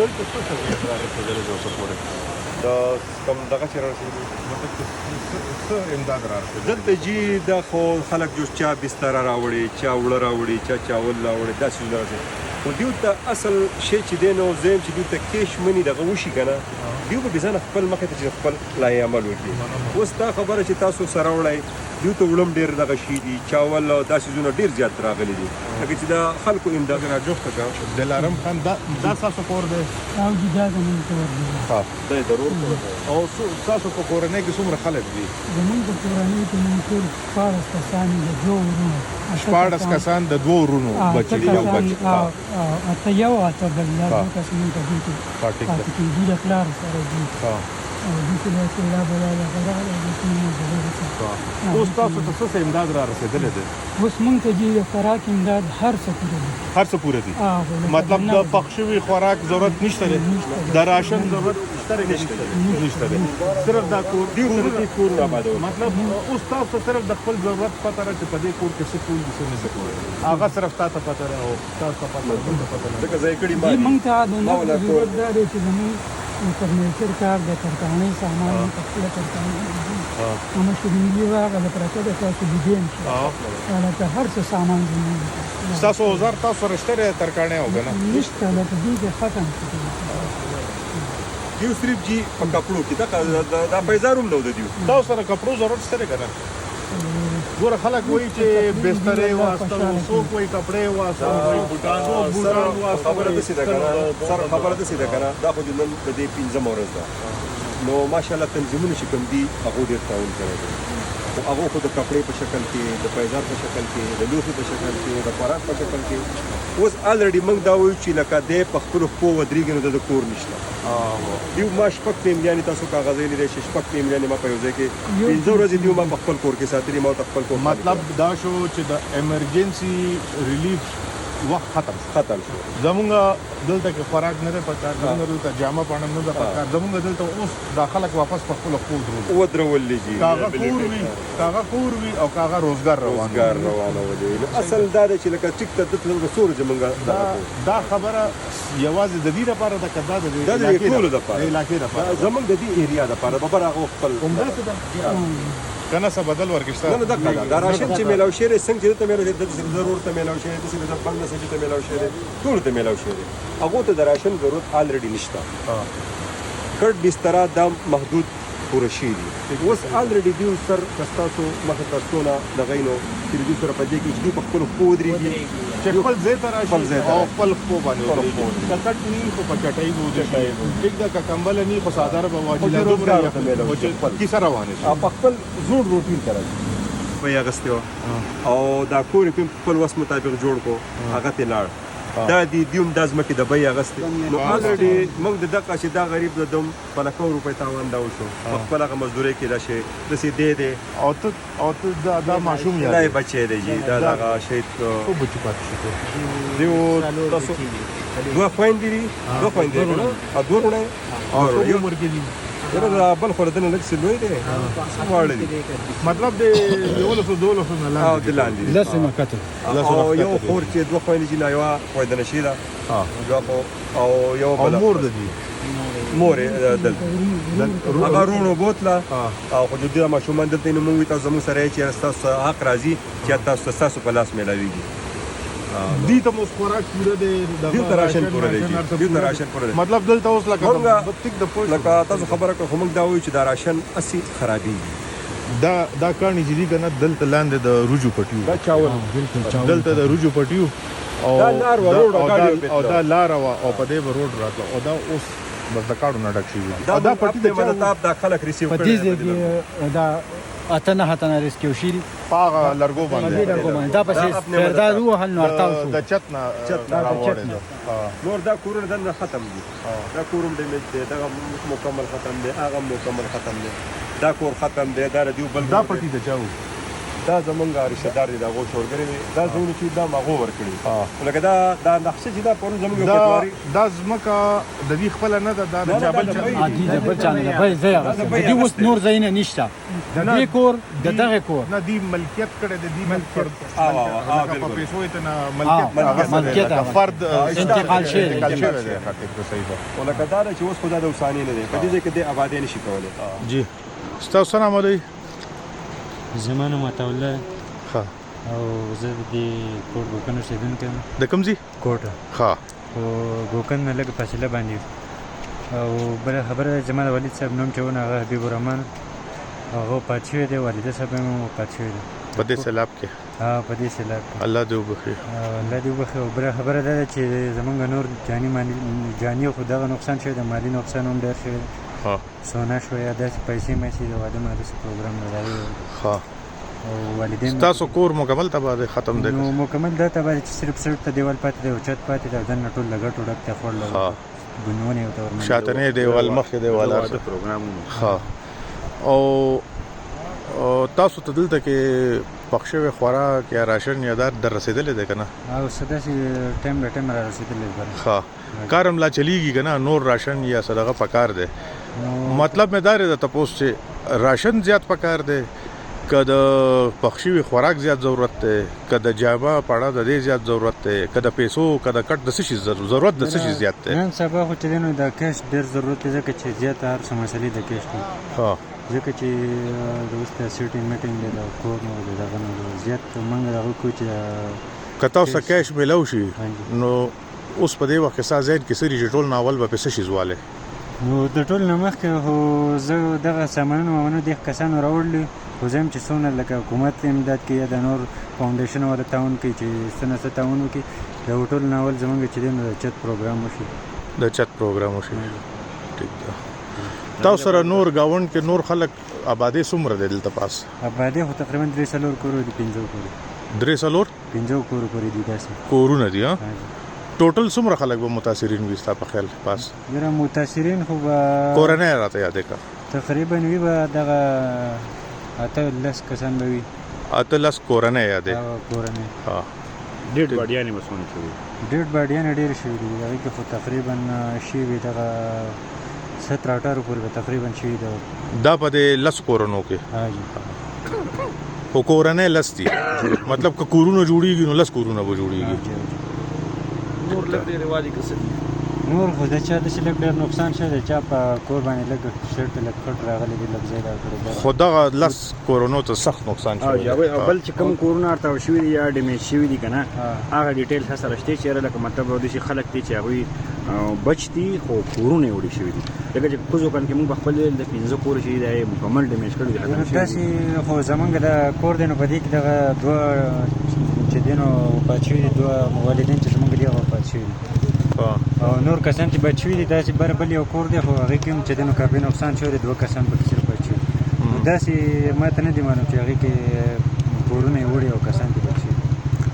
دلته څه څه رارسېدلی دی اوسه پورې دا کوم دغه چې رارسېدلي مطلب چې څه امداد رارسېدلی دلته جي دا خو خلک جو چا بستره راوړي چا اوړه راوړي چا چاول راوړي داسې څیزونه راځي خو دیو ته اصل شی چې دی نو زیم چې دیو ته کیش منی دغه وشي که نه دیو به بېځانه خپل مخې ته چې خپل لایې عمل وکړي اوس دا خبره چې تاسو سره وړئ دیو ته وړم ډېر دغه شي دي چاول او دا څیزونه ډېر زیات راغلي دي لکه چې دا خلکو امداد راجوخته که دلارم خان دا ستاسو کور دی او دي دا زموږ کور دی ها دا یې ضرور کور دی او ستاسو په کورنۍ کې څومره خلک دي زموږ په کورنۍ کې موږ ټول 14 کسان د دوه ورونو 14 کسان د دوه ورونو بچي دي یو بچی اته یو اته بل دا دوه کسان موږ ته دي ټیک ده چې دي د پلار سره دي او دې څه له څه لا بلا لا غره لا دې اوس تاسو ته څه امداد را رسېدلی دی اوس موږ ته دي د خوراک امداد هر څه پوره دي هر څه پوره دي مطلب د پخ شوي خوراک ضرورت نشته دی د راشن ضرورت نشته دی صرف دا کور دی ورته کور آبادول مطلب اوس تاسو صرف د خپل ضرورت پته را چې په دې کور کې څه ټول دي څه نه کوي هغه صرف تاسو پته را او تاسو پته ځکه ځای کړي دي موږ ته د نو ضرورت دا دی چې موږ فرنیچر کار د کارخانې سامان په خپل کارخانه هم شوندي واغه د پرته د تاسو دیم شي دا هر څه سامان دي تاسو وزار تاسو رشتره ترکانه وګنه نشته د دې ختم دیو صرف جی په کپړو کې دا پیزاروم نو د دیو تاسو سره کپړو ضرورت شته کنه ګور خلک وایي چې بسترې واسطه څوک وایي کپړې واسطه بوټان واسطه خبره داسې ده کنه سر خبره داسې ده کنه دا خو د نن د دې 15 ورځ ده نو ماشاءالله تنظیمونه چې کوم دي هغه ډېر تعاون کوي او هغه خو د کپړې په شکل کې د پیزار په شکل کې د لوښي په شکل کې د خوراک په شکل کې اوس الریډي موږ دا وایو چې لکه د په خپلو پښو ودرېږي نو د کور نشته دیو ما شپږ فیملیانې تاسو کاغذ لیدلی شي شپږ فیملیانې ما په یو ځای کې 15 ورځې دیو ما په خپل کور کې ساتلي ما ته خپل کور مطلب دا شو چې د ایمرجنسي ریلیف وخت ختم شو زمونږ دلته کې خوراک نه ده پکار زمونږ دلته جامه پاڼه نه ده پکار زمونږ دلته اوس دا خلک واپس په خپل خپل ودرولې دي کاغه کور وي او کاغه روزګار روانولې اصل دا چې لکه ټیک ته د څور زمونږ دا خبره یوازې د دې لپاره د کدا د ټولو لپاره زمونږ د دې ایریا لپاره به هغه خپل همداسې ده کنه څه بدل ورکشته نه دا کړه دا راشن چې میلاو شری څنګه چې ته میلاو شری د ضرورت میلاو شری د څه د بند څه چې میلاو شری ټول ته میلاو شری هغه ته د راشن ضرورت الریډي نشته کډ بستر دا محدود پوره شي دي اوس الریډي دیو سر کستاسو مخه تاسو نه د غینو چې دوی سره پدې کې چې په خپل خودريږي چې خپل ځای ته راشي او خپل خو باندې کټ نه خو پچټای وو دي ټیک دا کمبل نه خو ساده به واجب کی سره روانه شي په خپل زوړ روټین راځي په یاغستو او دا کور په خپل وس مطابق جوړ کو هغه ته لاړ دا دی دیوم دازمه کې د بې اغستې نو الریډي موږ د دغه چې دا غریب د دوم په لکو روپۍ تاوان دا وشو خپل هغه مزدوري کې دا شي د سي دې او ته دا ماشوم یا دا بچي دی دا هغه شي کو بچی پاتې شو دیو تاسو دوه خويندې دي دوه خويندې او دوه ورونه او یو مرګ دي دا بل خو دنه لکه سلوي دی سمواړل مطلب د یو له دوه نه لاندې او د لاندې لسمه کته او یو خور چې دوه خويندې نه یو وای د نشیدا او یو بل مور د دي مور دل هغه رونو بوتله او خو دې ما شومان دلته نو موږ تاسو زموږ سره چې تاسو حق راځي چې تاسو په لاس ملاويږي دي ته مو خوراک پوره دی د راشن پوره دی مطلب دلته اوس لکه لکه تاسو خبره کوم موږ دا وایو چې دا راشن اسی خرابېږي دا کانی چې دی کنه دلته لاندې د روجو پټیو دا چاول دلته د روجو پټیو او دا لار ورو او دا لار او په دې روډ راتله او دا اوس بس د کارو نه ډک شي دا پټي د مدتاب دا خلک ریسیو کړي دا اتنه ریسکیو شي پاغه لرګو باندې دا پسې فردا روح هل نورتاو شو د چتنا راوړل نور دا کورونه دنه ختم دي دا کورم د دا مکمل ختم دي هغه مکمل ختم دي دا کور ختم دی دا دیو بل دا پټي د چاو دا زمونږ رشتہ دار دي د هغو شورګرې دي دا زمونږ چې دا مغو ورکړي لکه دا نقشه چې دا پرون زمونږ یو پټواري دا ځمکه د دې خپله نه ده دا د جابل چا عادي د بل چا نه ده بل ځای هغسې د دې اوس نور ځایونه نشته د دې کور د دغه کور نه دی ملکیت کړی د دې ملکیت په پیسو یې ته نه ملکیت فرد انتقال شوی دی دی صحیح ده او لکه دا چې اوس خو دا د اوساني نه دی په دې ځای کې د آبادۍ نشي کولی جی ستاسو نام دی زما نوم عطاالله ښه او زه د دې کوټ ګوکن اوسېدونکی یم د کوم ځای کوټه ښه خو ګوکن نه لږ فاصله باندې او بله خبره زما د والد صاحب نوم چې و هغه حبیب الرحمن هغه وفات شوی دی والده صاحب هم وفات شوی دی په دې سیلاب کې په دې سیلاب کې الله دې وبخښي الله دې وبخښي او بله خبره دا ده چې زمونږ نور جاني خو دغه نقصان شوی دی مالي نقصان هم ډېر شوی دی ها سونا شویه داسې پیسې مېسې د واده مادسې پروګرام نه راغلی ها او والدین ستاسو کور مکمل تباہ دی ختم دی نو مکمل دا تباہ دی چې صرف سړک ته دیوال پاتې دی او چت پاتې دی او دننه ټول له ګټو ډک دی خوړ له بنونې ورته ورمنډې شاتنې دیوال مخکې دیوال ها او تاسو ته دلته کې پخ شوی خوراک یا راشن یا در رسېدلی دی که نه او څه داسې ټایم به ټایم را رسېدلی دی ښه کارم لا چلیږي که نه نور راشن یا صدقه پکار دی مطلب مې دا دی د تپوس چې راشن زیات پکار دی که د پخ شوي خوراک زیات ضرورت دی که د جامه پړه د دې زیات ضرورت دی که د پیسو که د کټ د څه شي ضرورت د څه شي زیات دی نن سبا خو چې دی نو د کیش ډېر ضرورت دی ځکه چې زیاته هر څه مسلې د کیش دي ها ځکه چې د اوس د سیټینګ میټینګ دی د کور نو د دغه نو زیات موږ دغه کوو چې که تاسو ته کیش میلاو شي نو اوس په دې وخت کې ستا ذهن کې سري چې ټول ناول به په څه شي زوالی نو د ټول نه مخکې خو زه دغه سامانونه وامنو دې کسانو راوړلي خو زه یم چې څومره لکه حکومت امداد کوي یا د نور فاونډیشن والا تعاون کوي چې څه نه څه تعاون وکړي د ټول ناول زمونږ چې دی نو د چت پروګرام وشي د چت پروګرام وشي ټیک ده تاسو سره نور گاوند کې نور خلک آبادی څومره دی دلته پاس آبادی خو تقریبا 3 کور دي 15 کور 3 کور پورې دي داسې کورونه دي ها ټوټل څومره خلک به متاثرین وي ستا په خیال پاس ډېره متاثرین خو به کورنۍ راته یادې کا تقریبا وي به دغه 8-10 کسان به وي 8-10 کورنۍ یادې کورنۍ ها ډېډ باډیانې مسونه شوي ډېډ باډیانې ډېرې شوي دي هغې کې خو تقریبا شوي وي دغه 17-18 پورې به تقریبا شوي ده دا په دې 10 کورونو کې خو کورنۍ 10 دي مطلب که کورونه جوړیږي نو 10 کورونه به جوړیږي نور لږ ډېر رواجي کسه نور خو د چا داسې لږ ډېر نقصان شوی دی چا په کور باندې لږ شرط لږ کټ راغلی دی لږ ځای راکړی خو دغه 10 کورونو ته سخت نقصان شوی دی بل چې کوم کورونه ارتاو شوي دي یا ډیمیج شوي دي که نه هغه ډیټیل ښه سره شته چېرې لکه مطلب داسې خلک دي چې هغوی بچ دي خو کورونه یې وړي شوي دي لکه چې کوزوکان کې موږ په خپل د 15 کور چې دی مکمل ډیمیج کړي دي داسې خو زمونږ د کور دی نو په دې کې دغه دوه چې دی نو وفات شوي دي دوه والدین چې زمونږ دي هغه وفات شوي دي او نور کسان چې بچ شوي دي داسې بل یو کور دی خو هغې کې هم چې دی نو کافي نقصان شوی دی 2 کسان پکې صرف بچ شوي نو داسې ما ته نه دي معلوم چې هغې کې کورونه یې وړي او کسان پکې بچ شوي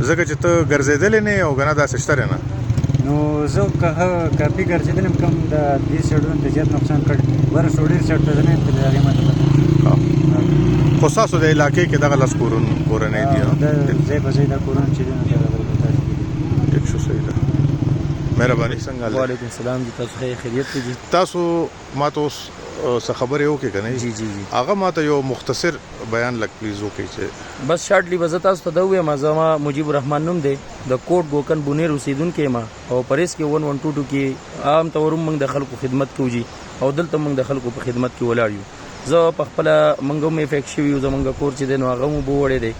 ځکه چې ته ګرځېدلی نه او که نه داسې شته نه نو زه کافي ګرځېدلی یم کوم د دې سایډونو ته زیات نقصان کړی بره څو ډېر سایډ ته زه نه یم تللی هغې ما ته خو ستاسو د علاقې کې دغه 10 کورنۍ دي ځای په ځای دا کورونه چې دي نو ټیک شو صحیح ده مهرباني څنګه وعلیکم السلام جی تاسو خیریت دی تاسو ما ته اوس څه خبرې وکړې که نه جی هغه ما ته یو مختصر بیان لږ پلیز وکړئ چې بس شارټلی به زه تاسو ته دا ووایم زما مجیب الرحمن نوم دی د کوټ ګوکن بونیر اوسېدونکی یم او پریس کې 1122 کې عام طور موږ د خلکو خدمت کوو جي او دلته موږ د خلکو په خدمت کې ولاړ یو زه په خپله موږ هم افیکټ شوي یو زموږ کور چې دی نو هغه مو وړی دی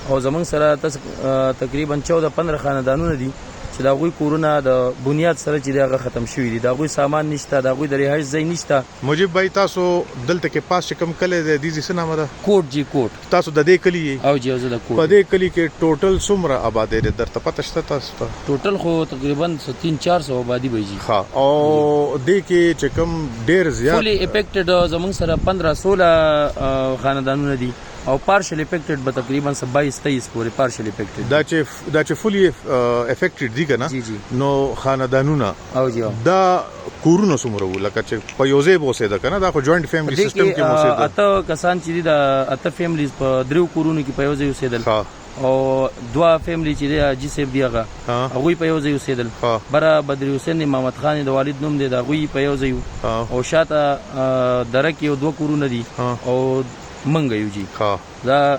او زموږ سره تقریبا 14-15 خاندانونه دي چې د هغوی کورونه د بنیاد سره چې دی هغه ختم شوي دي د هغوی سامان نشته د هغوی د رهایش ځای نشته مجیب بھائی تاسو دلته کې پاس چې کوم کلی دی دې څه نامه ده کوټ جی کوټ تاسو د دې کلي یې او جی زه د کوټ په دې کلي کې ټوټل څومره آبادی دی درته پته شته تاسو ته ټوټل خو تقریبا 300-400 آبادي به جي ها او دې کې چې کوم ډېر زیات فولي افیکټډ زموږ سره 15-16 خاندانونه دي او پارشل افیکټډ به تقریبا 22-23 پورې پارشل افیکټډ دا چې فولي افیکټډ دي که نه جی نو خاندانونه او جی دا کورونه څومره وو لکه چې په یو ځای به اوسېده که نه دا خو جوینټ فیملی دې سیستم کې کې اوسېده اته کسان چې دي د اته فیملیز په دریو کورونو کې په یو ځای اوسېدل او دوه فیملی چې دی حاجي صاحب دی هغه هغوی په یو ځای اوسېدل بره بدر حسین محمد خان د والد نوم دی د هغوی په یو ځای او شاته دره کې یو دوه کورونه دي او منګ یو جی دا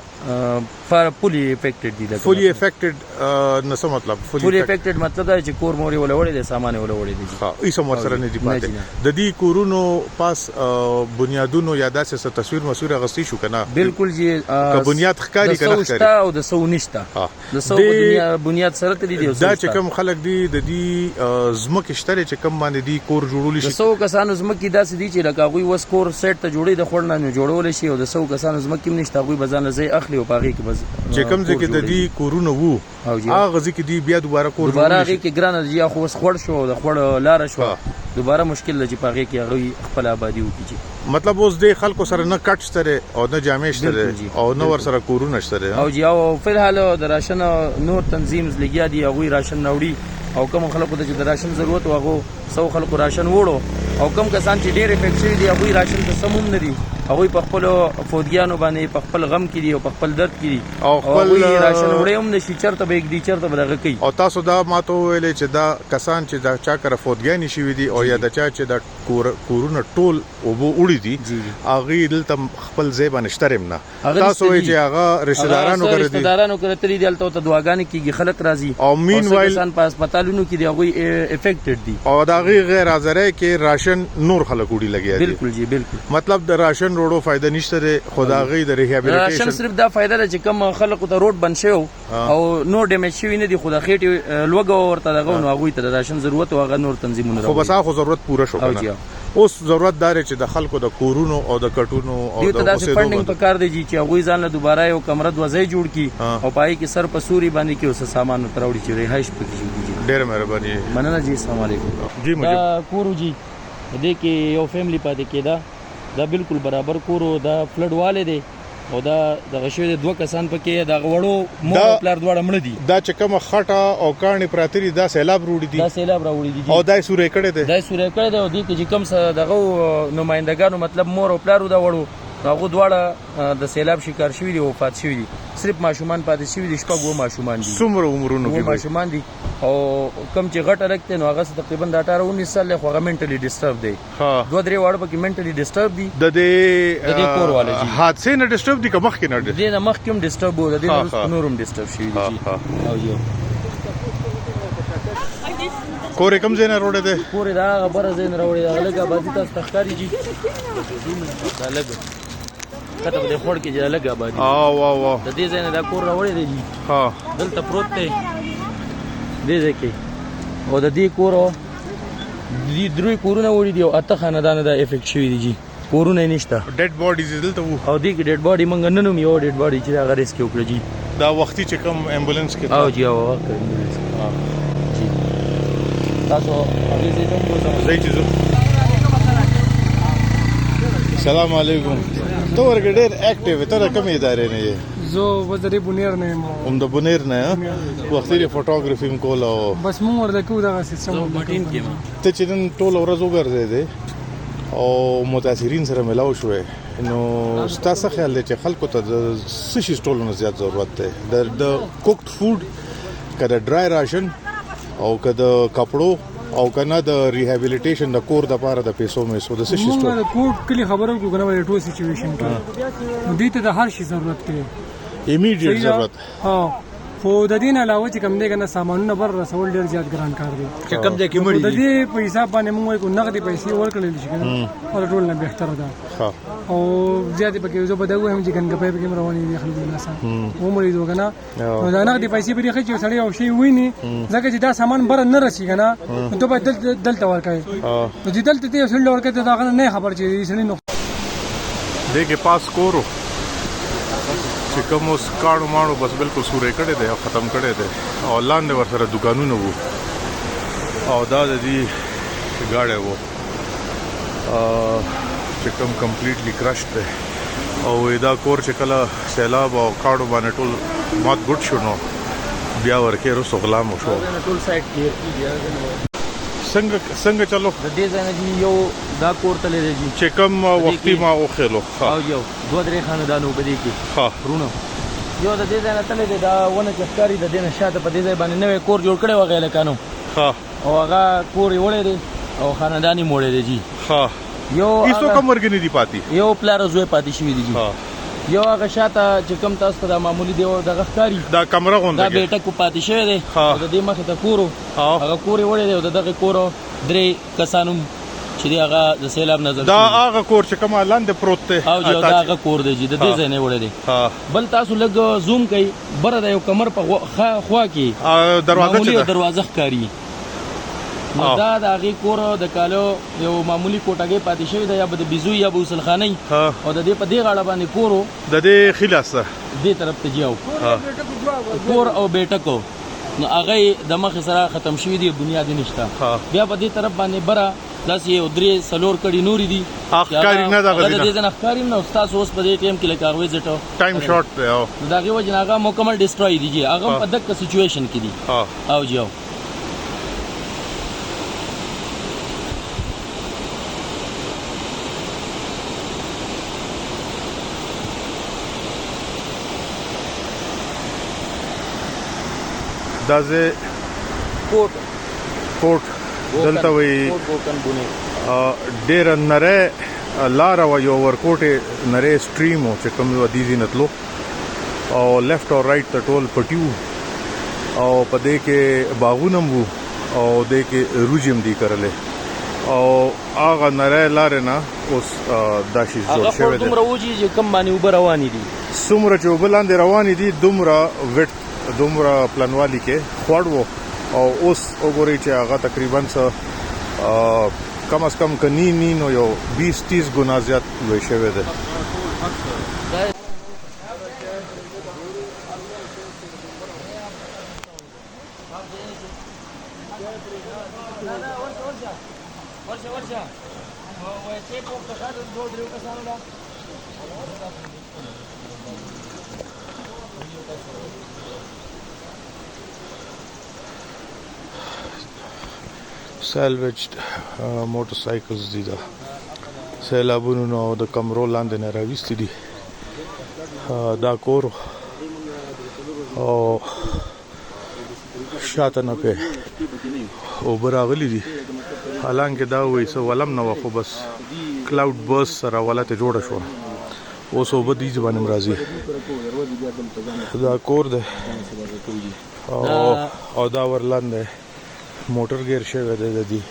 فولي افیکټډ دي فولي افیکټډ نو څه مطلب فولي افیکټډ مطلب دا چې کور موري ولا وړي دي سامان ولا وړي دي ها هیڅ هم ورسره نه دي پاتې د دې کورونو پاس بنیادونو یا داسې تصویر مسوره غستی شو کنه بالکل جی که بنیاد ښکاری کنه ښکاری او د سو نشته د سو بنیاد سره تدي دي دا چې کوم خلک دي د دې زمکه شتره چې کوم باندې دي کور جوړول شي د سو کسانو زمکه داسې دي چې لکه غوي وس کور سیټ ته جوړي د خړنه نه جوړول شي او د سو کسانو زمکه نشته غوي بزانه زي اخلي او باغی کې بز چې کوم ځکه د دې کورونه وو هغه ځکه دي بیا دوباره کور دوباره هغه کې ګرانه دی خو خړ شو د خړ لار شو دوباره مشکل لږ پاغه کې هغه خپل آبادی وکړي مطلب اوس د خلکو سره نه کټ سره او نه جامې سره او نه ور سره کورونه سره او جی او په حال د راشن نور تنظیم لګیا دي هغه راشن نوړي او کوم خلکو ته چې د راشن ضرورت واغو سو خلکو راشن وړو او کوم کسان چې ډېر افیکټ دي هغه راشن ته سمون نه دي هغه په خپل فوجیانو باندې په خپل غم کې دي او په خپل درد کې دي او خپل راشن وړي هم نشي چرته به یک دي چرته برغه کوي او تاسو دا ماته ویلې چې دا کسان چې دا چا کر فوجیانی شوی دي او یا د چا چې دا کورونه ټول او بو وړي دي هغه دلته خپل ځای باندې شترم نه تاسو وایي چې هغه رشتہ دارانو کړی دي دلته ته دعاګانې کیږي خلک راځي او مین وایل کسان په هسپتالونو کې دی هغه افیکټډ دي او دا غیر حاضر کې راشن نور خلک وړي لګیا دي بالکل جی بالکل مطلب د راشن روړو فائدہ نشته خداغي د ریهابیلیټیشن راشن صرف دا فائدہ ده چې کوم خلکو ته روډ بن شو او نو ډیمیج شوی نه دي خدا خېټي لوګو ورته دغه نو هغه ته راشن ضرورت او هغه نور تنظیمونه خو بس هغه ضرورت پوره شو کنه اوس ضرورت دار چې د خلکو د کورونو او د کټونو او د اوسېدو فندینګ په کار دی چې هغه ځان له دوباره یو کمره دوځي جوړ کی او پای کې سر په سوري باندې کې اوس سامان تراوړي چې رهائش پکې شي ډېر مهرباني مننه جی السلام علیکم جی مجھے کورو جی دې کې یو فیملی پاتې کېده دا بالکل برابر کورو دا فلډ والے دی او دا د غشوی د دوه کسان پکې دا غوړو مو پلار دواړه مړ دي دا چې کومه خټه او کاني پراتری دا سیلاب روړي دي دا سیلاب راوړي دي او دای سورې کړي دي دای سورې کړي دي او دې کې چې کوم څه دغه نمائندګانو مطلب مور او پلار دا وړو هغه دواړه د سیلاب شکار شوی دي او وفات شوی دي صرف ماشومان پاتې شوی دي شپږ ماشومان دي څومره عمرونو کې ماشومان دي او کم چې غټه لګته نو هغه تقریبا د 18 19 سال له هغه منټلی ډیسټرب دي دوه درې واړه پکې منټلی ډیسټرب دي د دې کور والے دي حادثه نه ډیسټرب دي که مخ کې نه دي د مخ کې هم ډیسټرب وو د دې نورم ډیسټرب شوی دي او یو کور کم زینه روړه ده کور دا غبره زین روړه دا لګه بازی تاسو تخکاری جی دا لګه کته په خور کې جلا لګه بازی وا وا د دې زین دا کور راوړی دی ها دلته پروت دی دې ځکه او د دې کور دې درې کورونه وړي دي او اته خاندان دا افیکټ شوی دي جی کورونه نشته ډیډ باډیز دلته وو او دې کې ډیډ باډي مونږ نن یو ډیډ باډي چې هغه ریسکیو کړی جی دا وختي چې کوم امبولانس کې او جی او جی تاسو هغه دې ته زه چې السلام علیکم تو ورګ ډېر اکټیو ته کومې ادارې نه یې زه وزري بونیر نه یم هم د بونیر نه وختي فوټوګرافي م کول او بس مونږ ورته کوو دا سیستم ټیم کې ته چې نن ټول ورځ وګرځې او متاثرین سره ملاو شوې نو ستاسو خیال دی چې خلکو ته د سشي ټولو نه زیات ضرورت دی د کوکډ فود کده ډرای راشن او کده کپړو او کنه د ریهابیلیټیشن د کور د پاره د پیسو مې سو د سشي موږ د کوټ کلی خبرو کو کنه ټول سچويشن کې نو دې ته د هر شي ضرورت دی ایمیډیټ ضرورت ها خو د دې نه علاوه چې کوم دی کنه سامانونه بر رسول ډیر زیات ګران کار دی چې کوم ځای کې مړي د دې په حساب باندې موږ کو نقدي پیسې ورکړل شي کنه او ټول نه بهتره ده او زیات پکې زه بدو هم چې ګنګ په کې رواني دي الحمدلله سم و مړي دوه کنه نو دا نقدي پیسې به خې چې سړی او شی ویني ځکه چې دا سامان بر نه رسي کنه نو ته به دلته ورکای نو چې دلته ته سړی ورکای ته دا نه خبر چې سړی نو دغه پاس کورو چې کوم اوس کاڼو ماڼو بس بالکل سورې کړي دي او ختم کړي دي او لاندې ورسره دکانونه وو او دا د دې گاډي وو چې کوم کمپلیټلی کرش دی او دا کور چې کله سیلاب او کاڼو باندې ټول مات ګډ شو نو بیا ورکه رسو غلام شو ټول سایت کې څنګه چلو د دې ځای نه جی یو دا کور تللی دی جی چې کوم وختي ما وخېلو او یو دوه درې خاندانو په دې کې ها رونو یو د دې ځای نه تللی دی دا ونه چې ښکاري د دې نه شاته په دې ځای باندې نوی کور جوړ کړی و هغه هلکانو ها او هغه کور یې وړی دی او خاندان یې موړی دی جی ها یو هیڅ کوم مرګ نه دی پاتې یو پلار زوی پاتې شوي دي جی ها یو هغه شاته چې کوم تاسو ته دا معمولی دی دغه ښکاري دا کمره دا غونډه بیټکو پاتې شوی دی ها. او د دې مخې ته کور و ها. هغه کور یې وړی دی او د دغه کور درې کسانو چې دی هغه د سیلاب نظر دا هغه کور چې کوم لاندې پروت دی او جو دا هغه کور دی چې د دې ځای نه وړی دی ها بل تاسو لږ زوم کوي بره د یو کمر په خوا کې دروازه معمولی چې ده دروازه ښکاري نو دا د هغې کور د کالو یو معمولی کوټګۍ پاتې شوې ده یا به د بیزو یا به وسلخانۍ ها او د دې په دې غاړه باندې کور و د دې خلاصه دې طرف ته جاو ها کور او بیټکو نو هغه د مخ سره ختم شوی دی بنیاد نشته ها. بیا په دې طرف باندې بره داس یو درې سلور کړي نوري دي ښکاري نه دغه د دې نه ښکاري نه تاسو اوس په دې ټیم کې لکه هغه زټو ټایم شارټ دی او دا غي وجه هغه مکمل ډیسټروي دیږي هغه په دغه سچويشن کې دي ها او جاو دا زه کوټ دلته وی کوټ ګوکن بونه ډېر نره لار و یو ورکوټه نره سټریم او چې کوم و دي نتلو او لیفت او رائټ ته ټول پټیو او په دې کې باغونه وو او دې کې روجم دی کړلې او هغه نره لار نه اوس دا شي جوړ شوی دی دومره وږي چې کم باندې وبر رواني دي څومره چې وبلاندې روانې دي دومره وټ دومره پلانوالی کې خوړ وو او اوس وګورئ چې هغه تقریبا کم از کم کني نو یو 20-30 ګنا زیات لوی شوی دی salvaged motorcycles دي دا سیلابونو نو د کمرو لاندې نه راوستي دي دا کور او شاته نه په او براغلي دي حالانکه دا وې سو ولم نه خو بس کلاود بس سره ولته جوړ شو اوس وب دي ځوان مرضی دا کور ده او دا ورلاندې موټر ګیر شوی دی د دې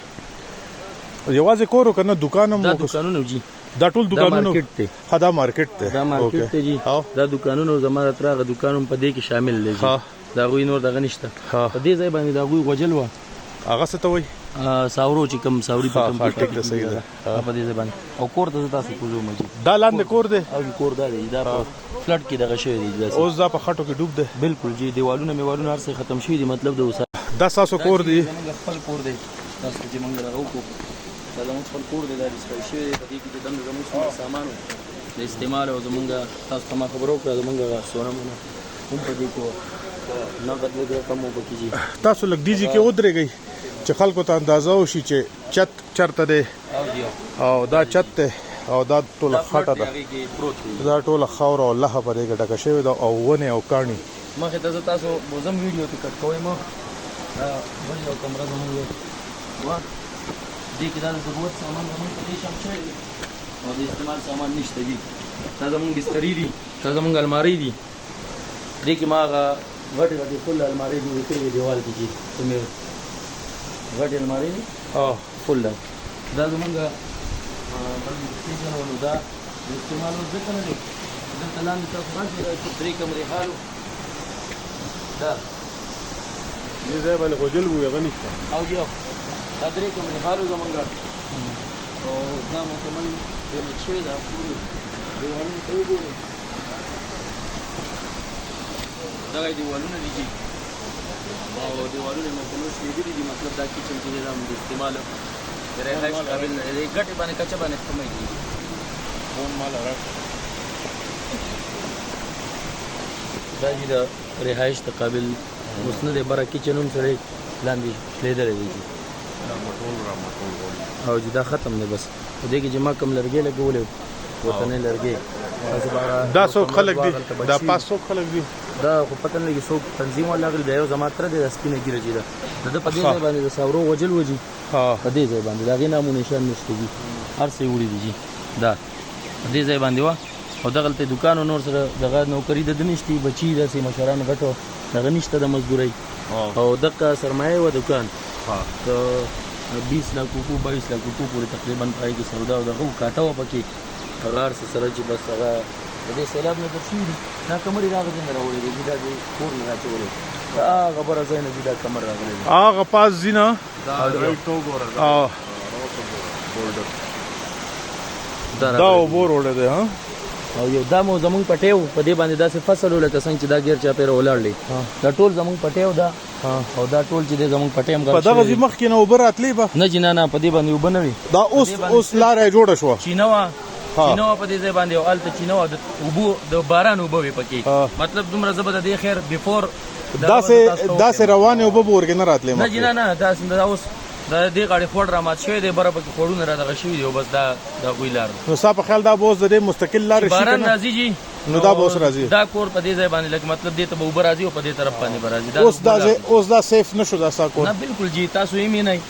یوازې کورو کنه دکانم دا دکانونه جی دا ټول دکانونه مارکیټ ته دا مارکیټ ته دا مارکیټ ته جی دا دکانونه زماره ترغه دکانونه په دې کې شامل دي دا غوي نور دغه نشته په دې ځای باندې دا غوي غوجل و هغه څه ته وای ساورو چې کم ساوري په کم ټیک ده صحیح ده په دې ځای باندې او کور ته تاسو کوزو مجي دا لاندې کور دی او کور دا دی دا فلټ کې دغه شوی دی اوس دا په خټو کې ډوب دی بالکل جی دیوالونه میوالونه هر څه ختم شوی دي مطلب د وسه دا تاسو کور دی خپل کور دی تاسو چې موږ راغو کو دا زموږ خپل کور دی دا سپیشل شوی دی په دې کې د دم زموږ سامانو د استعمال او زموږ تاسو ته ما خبرو کړه زموږ سونمونه هم په دې کې نو بدلې کوم وبکیږي تاسو لګ دیږي کې ودرېږي چې خلکو ته اندازه وشي چې چت چرته دی او دا چت ته او دا ټول خټه ده دا ټول خاور او الله په دې کې ډکه شوی ده او ونه او کاڼي مخه ته تاسو بوزم ویډیو ته کټ کوی ما بل یو کمره زموږ وا دې کې دا د ضرورت سامان زموږ په دې شام شوی او د استعمال سامان نشته دي دا زموږ بسترې دي دا زموږ الماری دي دې کې ما غټ غټ فل الماری دي کړې دیوال کې چې کومه غټ الماری دي فل دا زموږ ستېشن دا استعمال ځکه نه دي دا تلان تاسو راځي چې درې کمرې حالو دا دې ځای باندې غوجل وو هغه نشته او یو دا درې کمرې حالو زمونږ او دا مکمل د مچوي دا پوری دیوالونه ته وګورئ دا دیوالونه دي او دیوالونه مکمل شوي دي مطلب دا کچن چې دا د استعمال رهایش قابل نه دی ګټه باندې کچا باندې کمای دي فون مال راځي دا دې د رهایش ته قابل اوس نه دی بره کچن هم سره لاندې لیدل دي او چې دا ختم دی بس په دې کې چې ما کم لرګي لګولې وطني لرګي دا څو خلک دي دا 500 خلک دي دا خو پته نه لګي څوک تنظیم ولا غل دی یو زماتره د سپینه ګیره چې دا د په دې ځای باندې د ساورو وجل وږي په دې ځای باندې دا غي نامو نشان نشته دي هر څه وړي دي دا په دې ځای باندې وا او دغه ته دکان نور سره دغه نوکری د دنيشتي بچي د سي مشران غټو دغه نشته د مزدوري او دغه سرمایه و دکان ته 20 लाख को 22 लाख को पूरे तकरीबन पाए की सौदा او دغه کاټه و پکې قرار سره چې بس هغه د دې سیلاب نه تفصیل دا کمرې راغلي نه راوړي دي دا کور نه راچولې دا خبره زين دي دا کمر راغلي هغه پاس زینا دا رایټو ګور دا وبور وړه ده ها او یو دا مو زمونږ پټیو په دې باندې داسې فصل ولکه څنګه چې دا غیر چا پیره ولاړلې دا ټول زمونږ پټیو دا او دا ټول چې زمونږ پټیم په دغه مخ کې نو وبر اتلې به نه جنا په دې باندې وبنوي دا اوس لارې جوړه شو چینوا په دې ځای باندې او الته چینوا د وبو د باران وبوي پکې مطلب دومره زبر د خیر بیفور دا سه روانه وبو ورګ نه راتلې نه جنا نه دا اوس دا دې غاړي خور را مات شوی دی بره پکې خورونه را دغه شوی دی او بس دا ویلار نو صاحب خیال دا بوز د مستقل لار شي باران راځي جی نو دا بوس راځي دا کور په دې ځای باندې لکه مطلب دې ته به اوبر راځي او په دې طرف باندې راځي اوس دا سیف نشو دا سا کور نه بالکل جی تاسو یې مې نه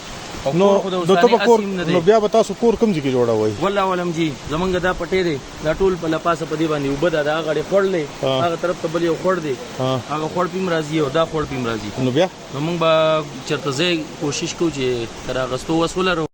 نو ته په کور نو بیا به تاسو کور کوم ځای کې جوړوي والله ولم جی زمونږ دا پټې دی دا ټول په لپاسه په دې باندې وبد دا غاړي خړلې هغه طرف ته بل یو خړ دی هغه خړ پیم راځي او دا خړ پیم راځي نو بیا نو موږ به چرته زه کوشش کوو چې تر غستو وسوله